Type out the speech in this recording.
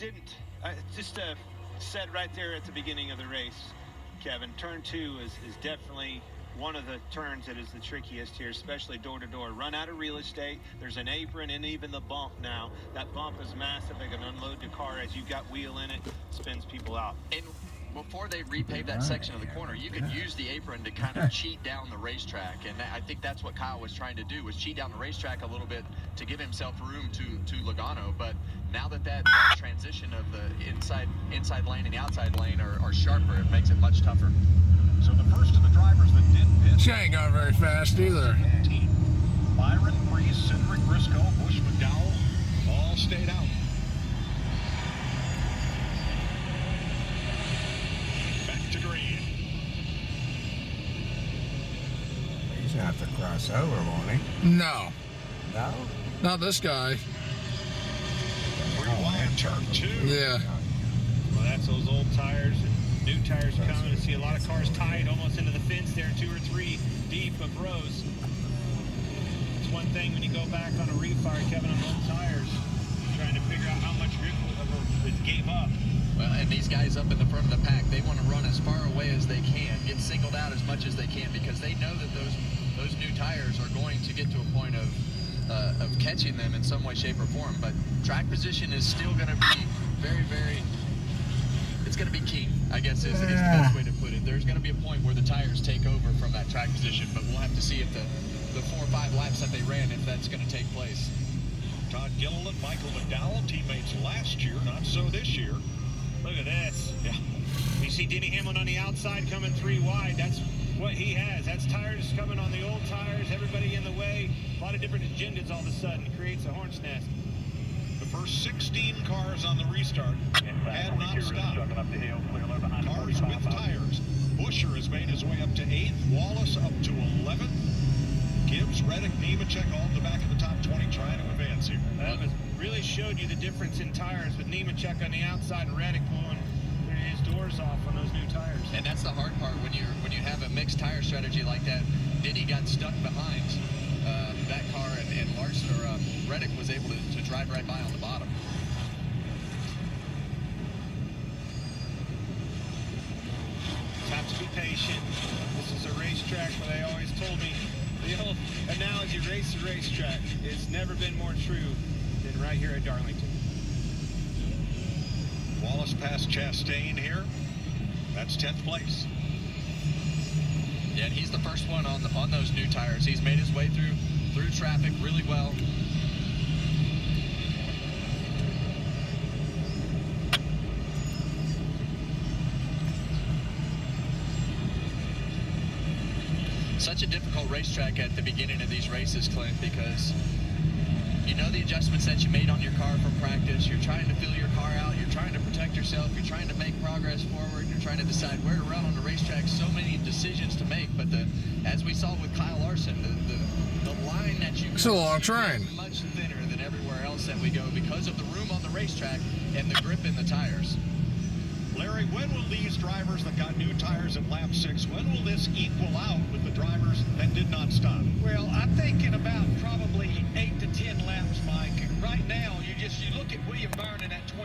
didn't. Just said right there at the beginning of the race, Kevin, turn 2 is definitely one of the turns that is the trickiest here, especially door-to-door. Run out of real estate. There's an apron and even the bump now. That bump is massive. They can unload your car as you've got wheel in it. Spins people out. And before they repave that section of the corner, you could use the apron to kind of cheat down the racetrack. And I think that's what Kyle was trying to do, was cheat down the racetrack a little bit to give himself room to Logano. But now that transition of the inside lane and the outside lane are sharper, it makes it much tougher. So the first of the drivers that did pit. She ain't going very fast either. Byron, Priest, Cindric, Briscoe, Busch, McDowell, all stayed out. Back to green. He's gonna have to cross over, won't he? No. No? Not this guy. We're wide turn 2. Yeah. Well, that's those old tires and new tires coming. To see a lot of cars tied almost into the fence there, 2 or 3 deep of rows. It's one thing when you go back on a refire, Kevin, on old tires, trying to figure out how much grip it gave up. Well, and these guys up in the front of the pack, they want to run as far away as they can, get singled out as much as they can, because they know that those new tires are going to get to a point of catching them in some way, shape, or form. But track position is still going to be very, very, it's going to be key, I guess is the best way to put it. There's going to be a point where the tires take over from that track position, but we'll have to see if the 4 or 5 laps that they ran, if that's going to take place. Todd Gilliland, Michael McDowell, teammates last year, not so this year. Look at this. Yeah. You see Denny Hamlin on the outside coming 3 wide. That's what he has. That's tires coming on the old tires, everybody in the way. A lot of different agendas all of a sudden. Creates a hornet's nest. The first 16 cars on the restart had not stopped. Cars with tires. Buescher has made his way up to 8th. Wallace up to 11th. Gibbs, Reddick, Nemechek all in the back of the top 20 trying to advance here. That really showed you the difference in tires with Nemechek on the outside and Reddick blowing his doors off on those new tires. And that's the hard part when you have a mixed tire strategy like that. Denny got stuck behind that car, and Larson or Reddick was able to drive right by on the bottom. Have to be patient. This is a racetrack where they always told me the old analogy, race to racetrack. It's never been more true than right here at Darlington. Wallace past Chastain here. That's 10th place. Yeah, and he's the first one on those new tires. He's made his way through traffic really well. Such a difficult racetrack at the beginning of these races, Clint, because you know the adjustments that you made on your car from practice. You're trying to fill your car out. You're trying to protect yourself. You're trying to make progress forward. You're trying to decide where to run on the racetrack. So many decisions to make. But as we saw with Kyle Larson, the line that you it's a long train, is much thinner than everywhere else that we go because of the room on the racetrack and the grip in the tires. Larry, when will these drivers that got new tires at lap 6, when will this equal out with the drivers that did not stop? Well, I'm thinking about probably 8 to 10 laps, Mike. Right now, you look at William Byron in that 20.